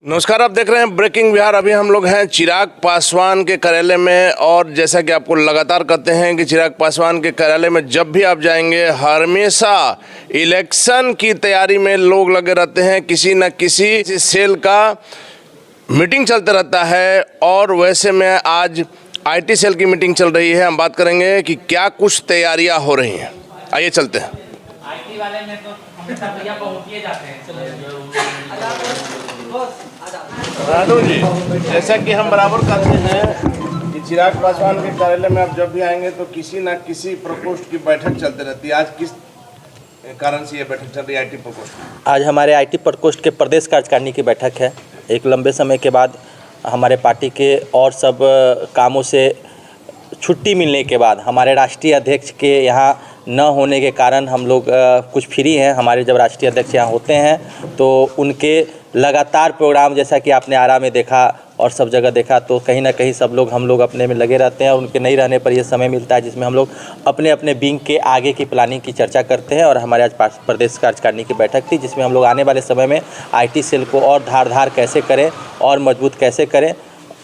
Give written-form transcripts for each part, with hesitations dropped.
नमस्कार, आप देख रहे हैं ब्रेकिंग बिहार। अभी हम लोग हैं चिराग पासवान के कार्यालय में, और जैसा कि आपको लगातार कहते हैं कि चिराग पासवान के कार्यालय में जब भी आप जाएंगे हमेशा इलेक्शन की तैयारी में लोग लगे रहते हैं। किसी न किसी सेल का मीटिंग चलते रहता है, और वैसे में आज आईटी सेल की मीटिंग चल रही है। हम बात करेंगे कि क्या कुछ तैयारियां हो रही हैं। आइए चलते हैं। आईटी वाले में तो हमेशा भैया पहुंचिए जाते हैं। रानू जी, जैसा कि हम बराबर कहते हैं कि चिराग पासवान के कार्यालय में आप जब भी आएंगे तो किसी न किसी प्रकोष्ठ की बैठक चलती रहती है। आज किस कारण से ये बैठक चल रही है आईटी प्रकोष्ठ? आज हमारे आईटी प्रकोष्ठ के प्रदेश कार्यकारिणी की बैठक है। एक लंबे समय के बाद हमारे पार्टी के और सब कामों से छुट्टी मिलने के बाद हमारे राष्ट्रीय अध्यक्ष के यहाँ न होने के कारण हम लोग कुछ फ्री हैं। हमारे जब राष्ट्रीय अध्यक्ष यहाँ होते हैं तो उनके लगातार प्रोग्राम, जैसा कि आपने आरा में देखा और सब जगह देखा, तो कहीं ना कहीं सब लोग हम लोग अपने में लगे रहते हैं। और उनके नहीं रहने पर ये समय मिलता है जिसमें हम लोग अपने अपने विंग के आगे की प्लानिंग की चर्चा करते हैं। और हमारे आज प्रदेश कार्यकारिणी की बैठक थी जिसमें हम लोग आने वाले समय में आईटी सेल को और धारदार कैसे करें और मजबूत कैसे करें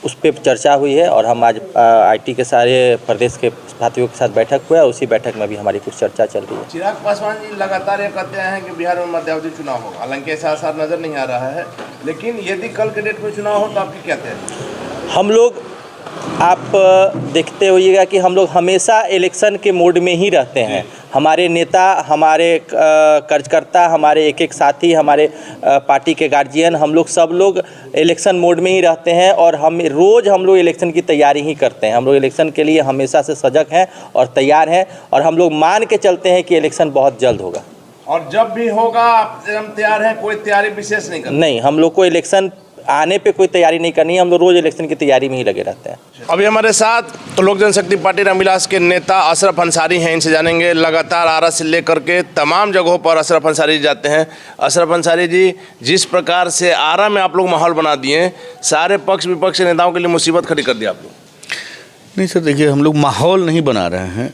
उस पर चर्चा हुई है। और हम आज आईटी के सारे प्रदेश के साथियों के साथ बैठक हुआ है। उसी बैठक में भी हमारी कुछ चर्चा चल रही है। चिराग पासवान जी लगातार ये कहते हैं कि बिहार में मध्यावधि चुनाव होगा, हालांकि ऐसा आसार नजर नहीं आ रहा है, लेकिन यदि कल के डेट में चुनाव हो तो आपकी क्या तैयारी? हम लोग, आप देखते होइएगा कि हम लोग हमेशा इलेक्शन के मोड में ही रहते हैं। हमारे नेता, हमारे कार्यकर्ता, हमारे एक एक साथी, हमारे पार्टी के गार्जियन, हम लोग सब लोग इलेक्शन मोड में ही रहते हैं। और हम लोग इलेक्शन की तैयारी ही करते हैं। हम लोग इलेक्शन के लिए हमेशा से सजग हैं और तैयार हैं। और हम लोग मान के चलते हैं कि इलेक्शन बहुत जल्द होगा। और जब भी होगा आप हम तैयार हैं, कोई तैयारी विशेष नहीं करते? नहीं, हम लोग को इलेक्शन आने पे कोई तैयारी नहीं करनी है। हम लोग रोज इलेक्शन की तैयारी में ही लगे रहते हैं। अभी हमारे साथ तो लोक जनशक्ति पार्टी रामविलास के नेता अशरफ अंसारी हैं। इनसे जानेंगे, लगातार आरा से लेकर के तमाम जगहों पर अशरफ अंसारी जाते हैं। अशरफ अंसारी जी, जिस प्रकार से आरा में आप लोग माहौल बना दिए, सारे पक्ष विपक्ष के नेताओं के लिए मुसीबत खड़ी कर दी आप लोग। नहीं सर, देखिए, हम लोग माहौल नहीं बना रहे हैं।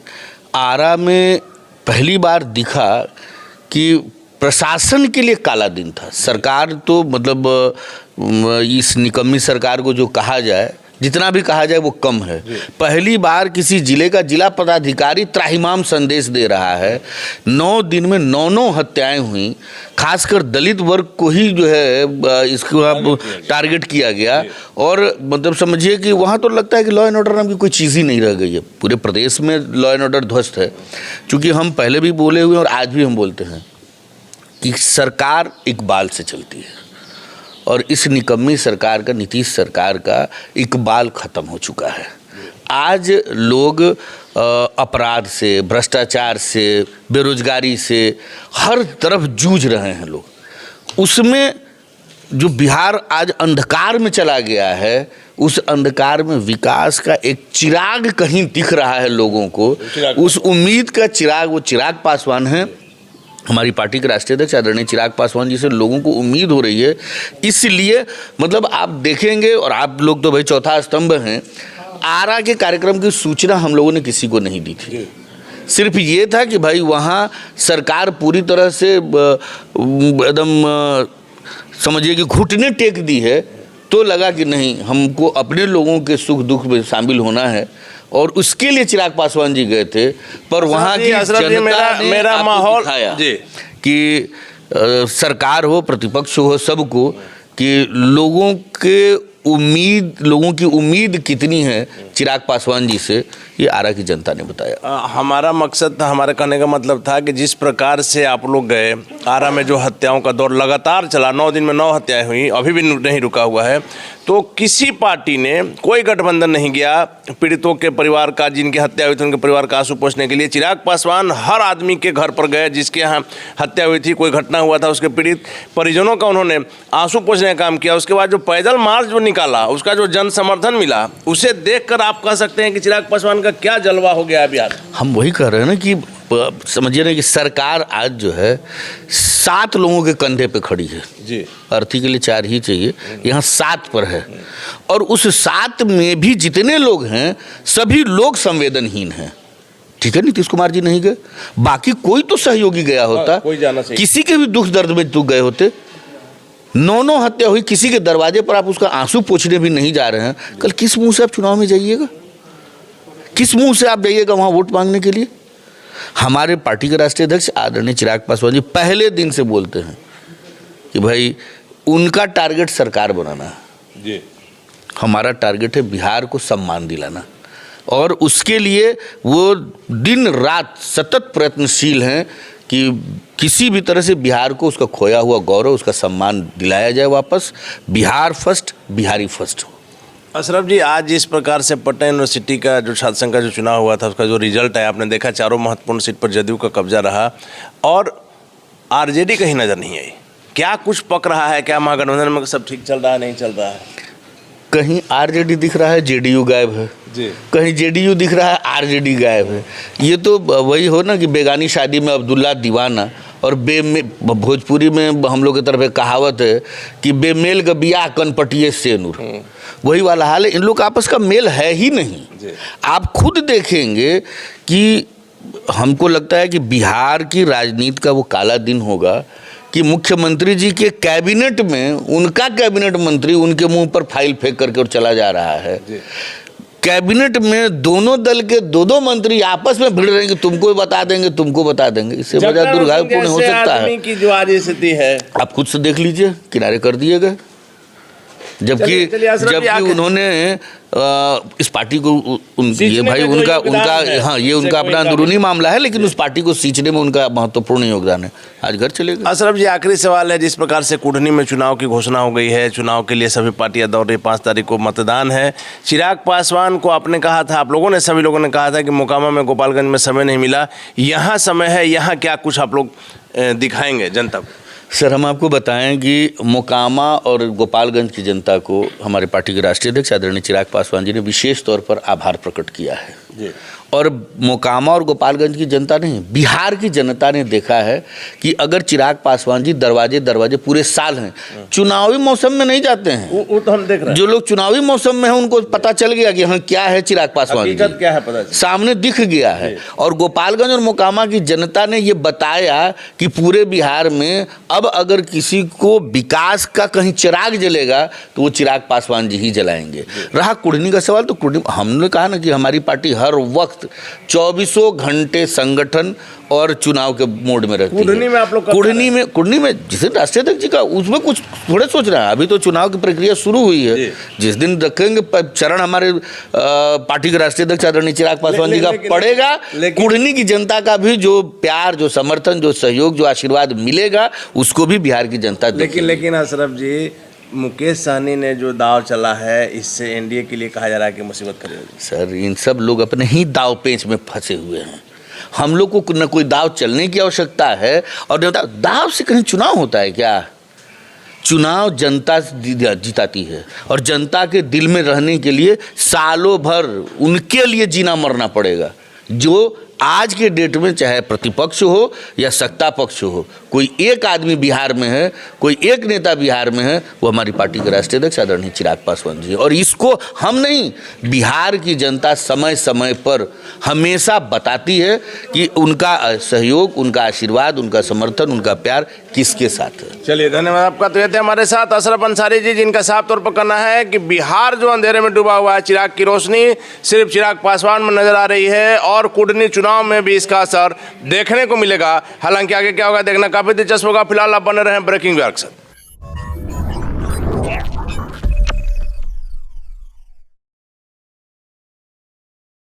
आरा में पहली बार दिखा कि प्रशासन के लिए काला दिन था। सरकार तो मतलब इस निकम्मी सरकार को जो कहा जाए, जितना भी कहा जाए वो कम है। पहली बार किसी जिले का जिला पदाधिकारी त्राहिमाम संदेश दे रहा है। 9 दिन में 9 हत्याएं हुई। खासकर दलित वर्ग को ही जो है इसको टारगेट किया गया। और मतलब समझिए कि वहाँ तो लगता है कि लॉ एंड ऑर्डर नाम की कोई चीज़ ही नहीं रह गई है। पूरे प्रदेश में लॉ एंड ऑर्डर ध्वस्त है। चूँकि हम पहले भी बोले हुए और आज भी हम बोलते हैं कि सरकार इकबाल से चलती है, और इस निकम्मी सरकार का, नीतीश सरकार का इकबाल ख़त्म हो चुका है। आज लोग अपराध से, भ्रष्टाचार से, बेरोजगारी से हर तरफ जूझ रहे हैं लोग। उसमें जो बिहार आज अंधकार में चला गया है, उस अंधकार में विकास का एक चिराग कहीं दिख रहा है लोगों को। उस उम्मीद का चिराग, वो चिराग पासवान है। हमारी पार्टी के राष्ट्रीय अध्यक्ष आदरणीय चिराग पासवान जी से लोगों को उम्मीद हो रही है। इसलिए मतलब आप देखेंगे, और आप लोग तो भाई चौथा स्तंभ हैं, आरा के कार्यक्रम की सूचना हम लोगों ने किसी को नहीं दी थी। सिर्फ ये था कि भाई वहाँ सरकार पूरी तरह से एकदम समझिए कि घुटने टेक दी है। तो लगा कि नहीं, हमको अपने लोगों के सुख दुख में शामिल होना है, और उसके लिए चिराग पासवान जी गए थे। पर वहाँ की जनता ने मेरा माहौल दिखाया कि सरकार हो, प्रतिपक्ष हो, सबको, कि लोगों की उम्मीद कितनी है चिराग पासवान जी से, ये आरा की जनता ने बताया। हमारा मकसद था, हमारे कहने का मतलब था कि जिस प्रकार से आप लोग गए, आरा में जो हत्याओं का दौर लगातार चला, 9 दिन में 9 हत्याएं हुई, अभी भी नहीं रुका हुआ है, तो किसी पार्टी ने, कोई गठबंधन नहीं गया पीड़ितों के परिवार का, जिनकी हत्या हुई थी उनके परिवार का आंसू पोंछने के लिए। चिराग पासवान हर आदमी के घर पर गए जिसके यहाँ हत्या हुई थी, कोई घटना हुआ था, उसके पीड़ित परिजनों का उन्होंने आंसू पोंछने का काम किया। उसके बाद जो पैदल मार्च जो निकाला, उसका जो जन समर्थन मिला, उसे देखकर आप कह सकते हैं कि चिराग पासवान का क्या जलवा हो गया है बिहार। हम वही कह रहे हैं ना कि समझिए ना कि सरकार आज जो है 7 लोगों के कंधे पे खड़ी है जी। अर्थी के लिए 4 ही चाहिए, यहाँ 7 पर है। और उस 7 में भी जितने लोग हैं, सभी लोग संवेदनहीन हैं। ठीक है, नीतीश कुमार जी नहीं गए, बाकी कोई तो सहयोगी गया होता, कोई जाना चाहिए। किसी के भी दुख दर्द में तो गए होते। 9 हत्या हुई, किसी के दरवाजे पर आप उसका आंसू पोंछने भी नहीं जा रहे हैं, कल किस मुंह से आप चुनाव में जाइएगा? किस मुंह से आप जाइएगा वहां वोट मांगने के लिए? हमारे पार्टी के राष्ट्रीय अध्यक्ष आदरणीय चिराग पासवान जी पहले दिन से बोलते हैं कि भाई उनका टारगेट सरकार बनाना है जी, हमारा टारगेट है बिहार को सम्मान दिलाना, और उसके लिए वो दिन रात सतत प्रयत्नशील हैं कि किसी भी तरह से बिहार को उसका खोया हुआ गौरव, उसका सम्मान दिलाया जाए वापस। बिहार फर्स्ट, बिहारी फर्स्ट हो। अशरफ जी, आज जिस प्रकार से पटना यूनिवर्सिटी का जो छात्र संघ का जो चुनाव हुआ था, उसका जो रिजल्ट है आपने देखा, चारों महत्वपूर्ण सीट पर जदयू का कब्जा रहा और आरजेडी कहीं नजर नहीं आई। क्या कुछ पक रहा है? क्या महागठबंधन में सब ठीक चल रहा है, नहीं चल रहा है? कहीं आरजेडी दिख रहा है, जेडीयू गायब है जी। कहीं जेडीयू दिख रहा है, आरजेडी गायब है। ये तो वही हो ना कि बेगानी शादी में अब्दुल्ला दीवाना, और भोजपुरी में हम लोग की तरफ एक कहावत है कि बेमेल का बियाह कनपटिए से नूर। वही वाला हाल है, इन लोग का आपस का मेल है ही नहीं। आप खुद देखेंगे कि हमको लगता है कि बिहार की राजनीति का वो काला दिन होगा कि मुख्यमंत्री जी के कैबिनेट में उनका कैबिनेट मंत्री उनके मुंह पर फाइल फेंक करके और चला जा रहा है। कैबिनेट में दोनों दल के दो मंत्री आपस में भिड़ रहे हैं कि तुमको बता देंगे, तुमको बता देंगे। इससे बड़ा दुर्भाग्यपूर्ण हो सकता है की जो आज स्थिति है, आप खुद से देख लीजिए, किनारे कर दिए गए। जबकि उन्होंने इस पार्टी को ये भाई उनका अपना अंदरूनी मामला है, लेकिन उस पार्टी को सींचने में उनका महत्वपूर्ण योगदान है। आज घर चले गए। अशरफ जी, आखिरी सवाल है, जिस प्रकार से कुढ़नी में चुनाव की घोषणा हो गई है, चुनाव के लिए सभी पार्टियां दौड़ रही, 5 तारीख को मतदान है। चिराग पासवान को आपने कहा था, आप लोगों ने, सभी लोगों ने कहा था कि मोकामा में, गोपालगंज में समय नहीं मिला, यहाँ समय है, यहाँ क्या कुछ आप लोग दिखाएंगे जनता को? सर, हम आपको बताएं कि मोकामा और गोपालगंज की जनता को हमारे पार्टी के राष्ट्रीय अध्यक्ष आदरणीय चिराग पासवान जी ने विशेष तौर पर आभार प्रकट किया है जी। और मोकामा और गोपालगंज की जनता नहीं, बिहार की जनता ने देखा है कि अगर चिराग पासवान जी दरवाजे पूरे साल हैं, चुनावी मौसम में नहीं जाते हैं। वो तो हम देख रहे हैं। जो लोग चुनावी मौसम में हैं उनको पता चल गया कि हाँ क्या है चिराग पासवान जी, क्या है पता सामने दिख गया है। और गोपालगंज और मोकामा की जनता ने ये बताया कि पूरे बिहार में अब अगर किसी को विकास का कहीं चिराग जलेगा तो वो चिराग पासवान जी ही जलाएंगे। रहा कुढ़नी का सवाल, तो कुढ़नी हमने कहा ना कि हमारी पार्टी हर वक्त 24 घंटे संगठन और चुनाव के मोड में रहती है। कुढ़नी में जिस दिन राष्ट्रीय अध्यक्ष जी का, उसमें कुछ थोड़े सोच रहे हैं। अभी तो चुनाव की प्रक्रिया शुरू हुई है। जिस दिन रखेंगे चरण हमारे पार्टी के राष्ट्रीय अध्यक्ष आदरणीय चिराग पासवान जी का पड़ेगा, कुढ़नी की जनता का भी जो प्यार, जो समर्थन, जो सहयोग, जो आशीर्वाद मिलेगा, उसको भी बिहार की जनता देखेगी। लेकिन अशरफ जी, मुकेश सहनी ने जो दाव चला है, इससे एनडीए के लिए कहा जा रहा है कि मुसीबत खड़ी होगी। सर, इन सब लोग अपने ही दाव पेच में फंसे हुए हैं। हम लोग को न कोई दाव चलने की आवश्यकता है, और दाव से कहीं चुनाव होता है क्या? चुनाव जनता जिताती है, और जनता के दिल में रहने के लिए सालों भर उनके लिए जीना मरना पड़ेगा। जो आज के डेट में चाहे प्रतिपक्ष हो या सत्ता पक्ष हो, कोई एक आदमी बिहार में है, कोई एक नेता बिहार में है, वो हमारी पार्टी के राष्ट्रीय अध्यक्ष आदरणीय चिराग पासवान जी। और इसको हम नहीं, बिहार की जनता समय समय पर हमेशा बताती है कि उनका सहयोग, उनका आशीर्वाद, उनका समर्थन, उनका प्यार किसके साथ है। चलिए, धन्यवाद आपका। तो ये थे हमारे साथ अशरफ अंसारी जी, जिनका साफ तौर पर कहना है कि बिहार जो अंधेरे में डूबा हुआ है, चिराग की रोशनी सिर्फ चिराग पासवान में नजर आ रही है, और कुढ़नी चुनाव में भी इसका असर देखने को मिलेगा। हालांकि आगे क्या होगा देखना काफी दिलचस्प होगा। फिलहाल आप बने रहें ब्रेकिंग व्यूअर के साथ।